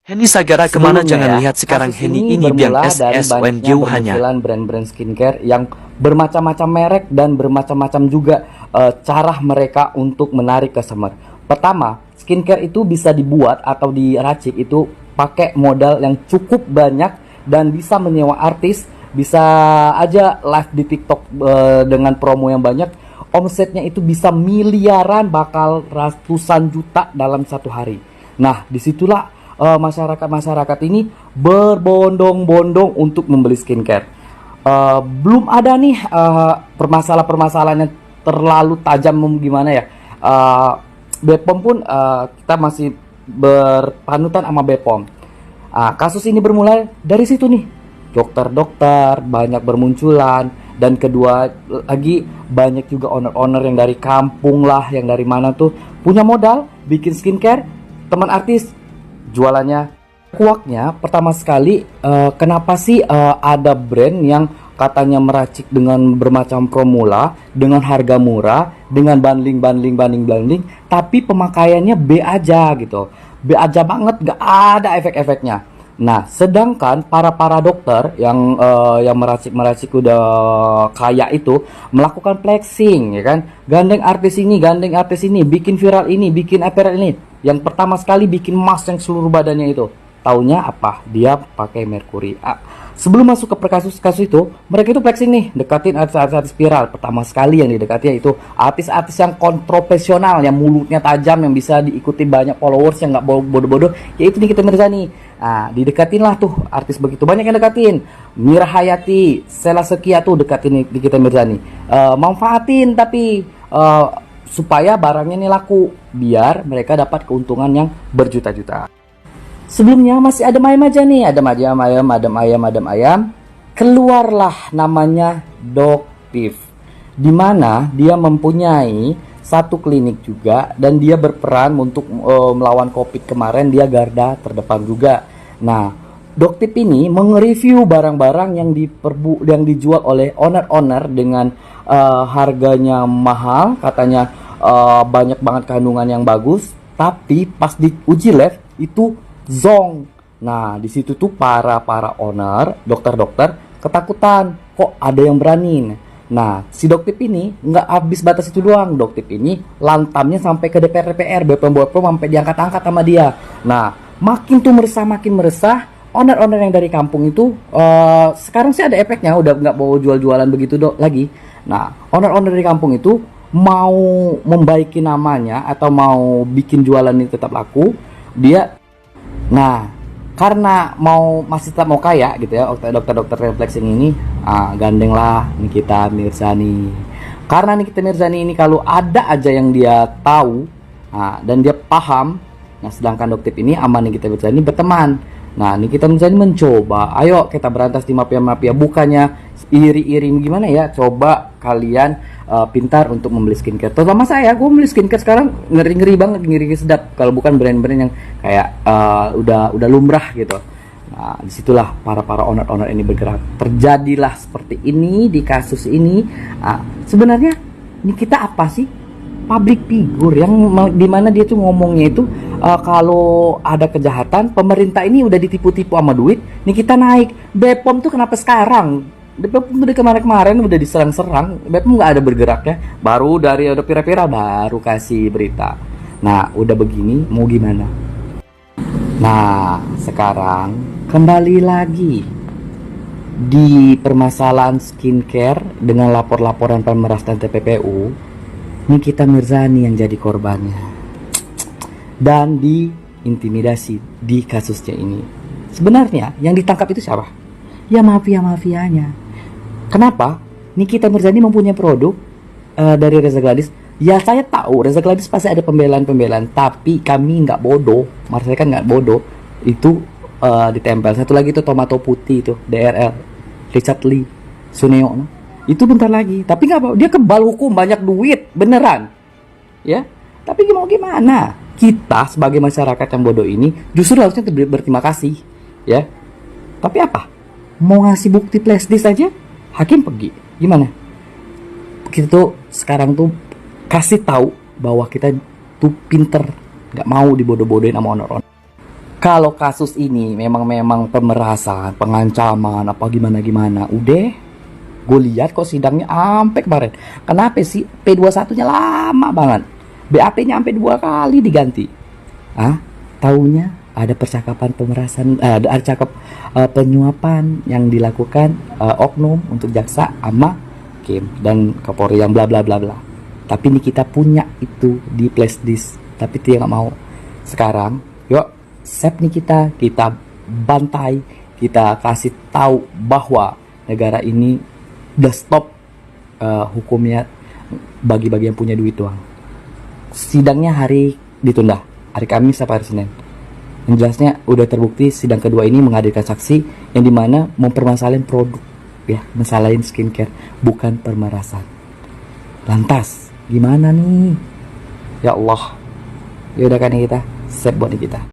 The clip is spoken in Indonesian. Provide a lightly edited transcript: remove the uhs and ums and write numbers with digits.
Henny Sagara kemana jangan lihat sekarang Henny ini biang SSWNG hanya brand-brand skincare yang bermacam-macam merek dan bermacam-macam juga cara mereka untuk menarik customer. Pertama, skincare itu bisa dibuat atau diracik itu pakai modal yang cukup banyak dan bisa menyewa artis, bisa aja live di TikTok dengan promo yang banyak. Omsetnya itu bisa miliaran, bakal ratusan juta dalam satu hari. Nah, disitulah masyarakat ini berbondong-bondong untuk membeli skincare. Belum ada nih permasalahan-permasalahan yang terlalu tajam gimana ya. Bepom pun kita masih berpanutan sama Bepom. Kasus ini bermulai dari situ nih. Dokter-dokter banyak bermunculan, dan kedua lagi banyak juga owner-owner yang dari kampung lah, yang dari mana tuh punya modal bikin skincare, teman artis jualannya. Kuaknya pertama sekali, kenapa sih ada brand yang katanya meracik dengan bermacam formula, dengan harga murah, dengan banding, tapi pemakaiannya B aja gitu, B aja banget, gak ada efek-efeknya. Nah, sedangkan para dokter yang meracik udah kaya itu melakukan flexing, ya kan? Gandeng artis ini, bikin viral ini, bikin apparel ini. Yang pertama sekali bikin mask yang seluruh badannya itu. Taunya apa? Dia pakai merkuri. Sebelum masuk ke kasus itu, mereka itu flexing nih, dekatin artis-artis viral. Pertama sekali yang didekati yaitu artis-artis yang kontroversial, yang mulutnya tajam, yang bisa diikuti banyak followers, yang nggak bodoh-bodoh, yaitu Nikita Mirzani. Didekatin lah tuh artis begitu banyak yang dekatin. Mira Hayati, Sela Sekia tuh dekatin Nikita Mirzani. Manfaatin tapi supaya barangnya ini laku, biar mereka dapat keuntungan yang berjuta-juta. Sebelumnya masih adem ayam aja nih, adem ayam. Keluarlah namanya Doktif, dimana dia mempunyai satu klinik juga, dan dia berperan untuk melawan COVID kemarin. Dia garda terdepan juga. Nah, Doktif ini mengreview barang-barang yang dijual oleh owner-owner dengan harganya mahal, katanya banyak banget kandungan yang bagus, tapi pas diuji lab itu zong. Nah, di situ tuh para owner, dokter ketakutan, kok ada yang berani. Nah, si Doktif ini nggak habis batas itu doang. Doktif ini lantamnya sampai ke DPR, BPOM sampai diangkat-angkat sama dia. Nah, makin meresah. Owner-owner yang dari kampung itu sekarang sih ada efeknya, udah nggak mau jualan begitu lagi. Nah, owner-owner dari kampung itu mau membaiki namanya atau mau bikin jualan ini tetap laku. Nah, karena masih tetap mau kaya gitu ya, dokter reflexing ini, gandeng lah Nikita Mirzani. Karena Nikita Mirzani ini kalau ada aja yang dia tahu, dan dia paham. Nah, sedangkan Doktif ini sama Nikita Mirzani berteman. Nah, Nikita Mirzani mencoba, ayo kita berantas di mafia-mafia, bukannya iri-iri gimana ya, coba kalian pintar untuk membeli skincare. Terutama saya, gue membeli skincare sekarang ngeri banget, ngeri sedap. Kalau bukan brand-brand yang kayak udah lumrah gitu. Nah, disitulah para owner ini bergerak. Terjadilah seperti ini di kasus ini. Sebenarnya ini kita apa sih? Public figure yang dimana dia tuh ngomongnya itu kalau ada kejahatan, pemerintah ini udah ditipu-tipu sama duit, nih kita naik. Bepom tuh kenapa sekarang? Bepom udah kemarin udah diserang-serang, Bepom nggak ada bergeraknya. Baru dari ada pira-pira baru kasih berita. Nah, udah begini mau gimana? Nah, sekarang kembali lagi di permasalahan skincare dengan laporan pemeras dan TPPU. Nikita Mirzani yang jadi korbannya dan diintimidasi di kasusnya ini. Sebenarnya yang ditangkap itu siapa? Ya mafia-mafianya. Kenapa? Nikita Mirzani mempunyai produk dari Reza Gladys. Ya saya tahu Reza Gladys pasti ada pembelaan, tapi kami nggak bodoh. Marsai kan nggak bodoh. Itu ditempel. Satu lagi itu tomato putih itu DRL, Richard Lee, Suneo. Itu bentar lagi. Tapi nggak apa, dia kebal hukum, banyak duit beneran. Ya. Tapi mau gimana? Kita sebagai masyarakat yang bodoh ini justru harusnya berterima kasih, ya. Tapi apa? Mau ngasih bukti flashdisk aja, hakim pergi. Gimana? Kita tuh sekarang tuh kasih tahu bahwa kita tuh pinter, nggak mau dibodoh-bodohin sama owner-owner. Kalau kasus ini memang pemerasan, pengancaman, apa gimana, udah gue lihat kok sidangnya sampai kemarin. Kenapa sih P21-nya lama banget? BAP-nya sampai 2 kali diganti. Taunya ada percakapan pemerasan, ada cakap penyuapan yang dilakukan oknum untuk jaksa sama Kim dan Kapolri yang bla bla bla bla. Tapi ini kita punya itu di flash disk, tapi dia nggak mau. Sekarang, yuk save nih kita bantai, kita kasih tahu bahwa negara ini udah stop hukumnya bagi-bagi yang punya duit doang. Sidangnya hari ditunda, hari Kamis sampai hari Senin. Yang jelasnya udah terbukti sidang kedua ini menghadirkan saksi yang dimana mempermasalahin produk, ya, mesalahin skincare, bukan pemerasan. Lantas gimana nih? Ya Allah, ya udah kan kita save buat kita.